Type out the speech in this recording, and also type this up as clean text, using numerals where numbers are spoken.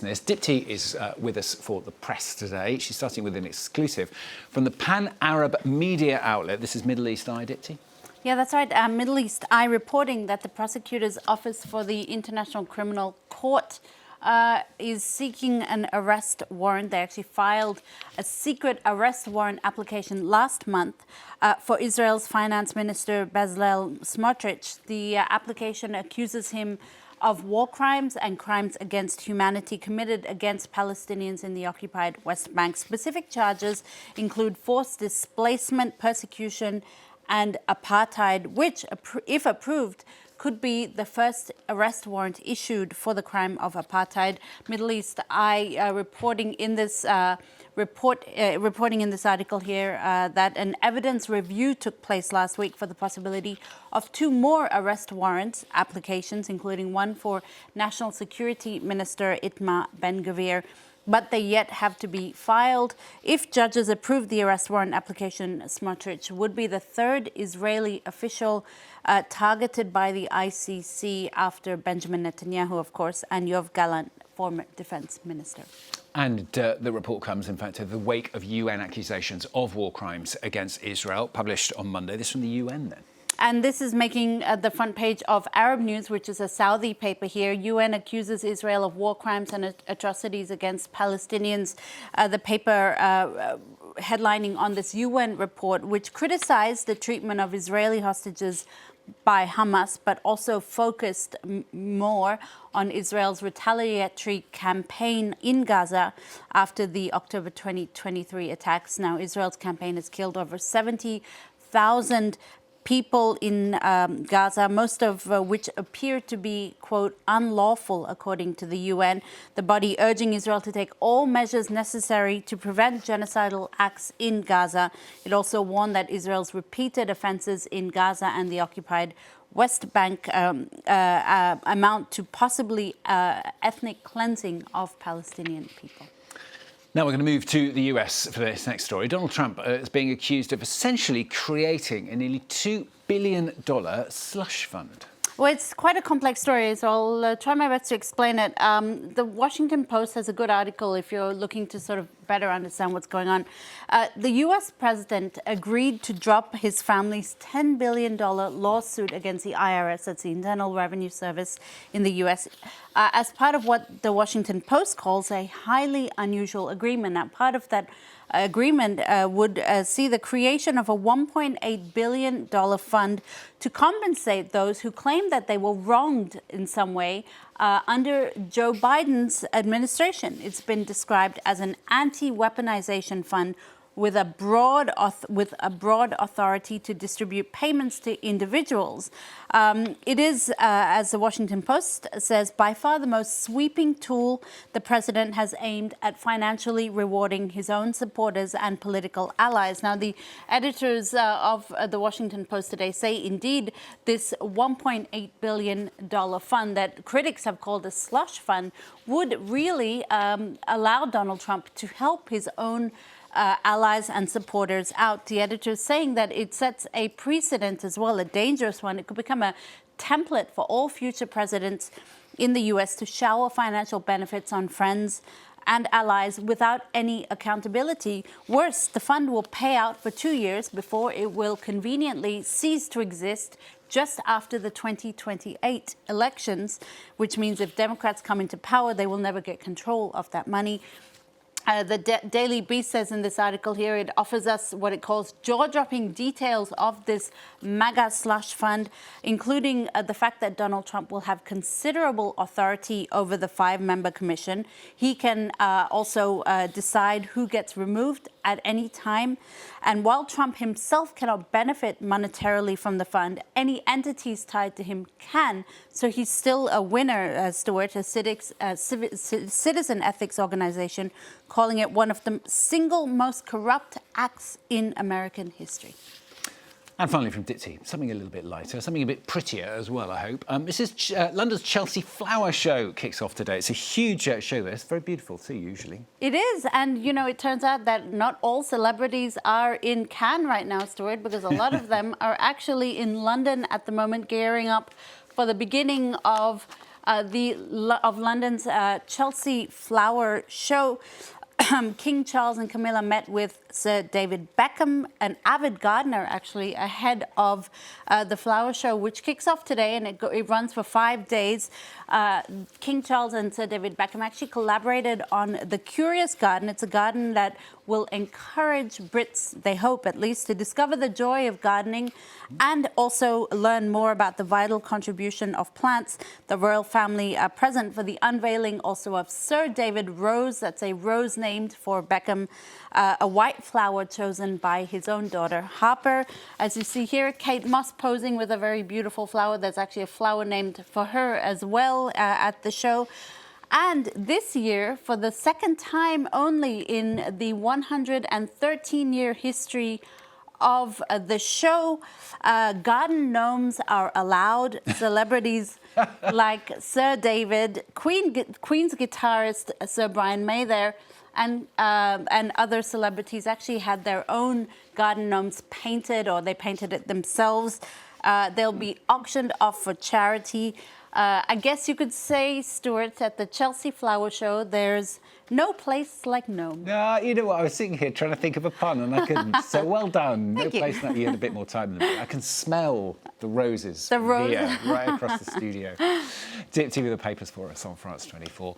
Dipti is with us for the press today. She's starting with an exclusive from the Pan-Arab media outlet. This is Middle East Eye, Dipti. Yeah, that's right. Middle East Eye reporting that the prosecutor's office for the International Criminal Court is seeking an arrest warrant. They actually filed a secret arrest warrant application last month for Israel's finance minister Bezalel Smotrich. The application accuses him of war crimes and crimes against humanity committed against Palestinians in the occupied West Bank. Specific charges include forced displacement, persecution, and apartheid, which, if approved, could be the first arrest warrant issued for the crime of apartheid. Middle East Eye reporting in this article here that an evidence review took place last week for the possibility of 2 more arrest warrant applications, including one for National Security Minister Itamar Ben-Gvir, but they yet have to be filed. If judges approve the arrest warrant application, Smotrich would be the 3rd Israeli official targeted by the ICC after Benjamin Netanyahu, of course, and Yoav Gallant, former defense minister. And the report comes, in fact, in the wake of UN accusations of war crimes against Israel, published on Monday. This from the UN, then. And this is making the front page of Arab News, which is a Saudi paper here. UN accuses Israel of war crimes and atrocities against Palestinians. The paper headlining on this UN report, which criticized the treatment of Israeli hostages by Hamas, but also focused more on Israel's retaliatory campaign in Gaza after the October 2023 attacks. Now, Israel's campaign has killed over 70,000 people in Gaza, most of which appear to be, quote, unlawful, according to the UN. The body urging Israel to take all measures necessary to prevent genocidal acts in Gaza. It also warned that Israel's repeated offenses in Gaza and the occupied West Bank amount to possibly ethnic cleansing of Palestinian people. Now we're going to move to the US for this next story. Donald Trump is being accused of essentially creating a nearly $2 billion slush fund. Well, it's quite a complex story, so I'll try my best to explain it. The Washington Post has a good article if you're looking to sort of better understand what's going on. The U.S. president agreed to drop his family's $10 billion lawsuit against the IRS, that's the Internal Revenue Service in the U.S., as part of what the Washington Post calls a highly unusual agreement. Now, part of that agreement would see the creation of a $1.8 billion fund to compensate those who claim that they were wronged in some way under Joe Biden's administration. It's been described as an anti-weaponization fund with a broad authority to distribute payments to individuals. It is, as the Washington Post says, by far the most sweeping tool the president has aimed at financially rewarding his own supporters and political allies. Now, the editors of the Washington Post today say, indeed, this $1.8 billion fund that critics have called a slush fund would really allow Donald Trump to help his own allies and supporters out. The editor is saying that it sets a precedent as well, a dangerous one. It could become a template for all future presidents in the U.S. to shower financial benefits on friends and allies without any accountability. Worse, the fund will pay out for 2 years before it will conveniently cease to exist just after the 2028 elections, which means if Democrats come into power, they will never get control of that money. The Daily Beast says in this article here, it offers us what it calls jaw-dropping details of this MAGA slush fund, including the fact that Donald Trump will have considerable authority over the 5-member commission. He can also decide who gets removed at any time. And while Trump himself cannot benefit monetarily from the fund, any entities tied to him can. So he's still a winner, Stuart, a citizen ethics organization, calling it one of the single most corrupt acts in American history. And finally from Dipti, something a little bit lighter, something a bit prettier as well, I hope. This is London's Chelsea Flower Show kicks off today. It's a huge show there. It's very beautiful too, usually. It is. And, you know, it turns out that not all celebrities are in Cannes right now, Stuart, because a lot of them are actually in London at the moment, gearing up for the beginning of of London's Chelsea Flower Show. King Charles and Camilla met with Sir David Beckham, an avid gardener, actually, ahead of the flower show, which kicks off today, and it runs for 5 days. King Charles and Sir David Beckham actually collaborated on the Curious Garden. It's a garden that will encourage Brits, they hope at least, to discover the joy of gardening and also learn more about the vital contribution of plants. The royal family are present for the unveiling also of Sir David Rose. That's a rose named for Beckham, a white flower chosen by his own daughter, Harper. As you see here, Kate Moss posing with a very beautiful flower. There's actually a flower named for her as well at the show. And this year, for the second time only in the 113-year history of the show, garden gnomes are allowed. Celebrities like Sir David, Queen's guitarist Sir Brian May there, and other celebrities actually had their own garden gnomes painted, or they painted it themselves. They'll be auctioned off for charity. I guess you could say, Stuart, at the Chelsea Flower Show, there's no place like gnome. No, you know what? I was sitting here trying to think of a pun and I couldn't. So well done. Thank no you. place like you had a bit more time than me. I can smell the roses The roses. here, right across the studio. Dip with the papers for us on France 24.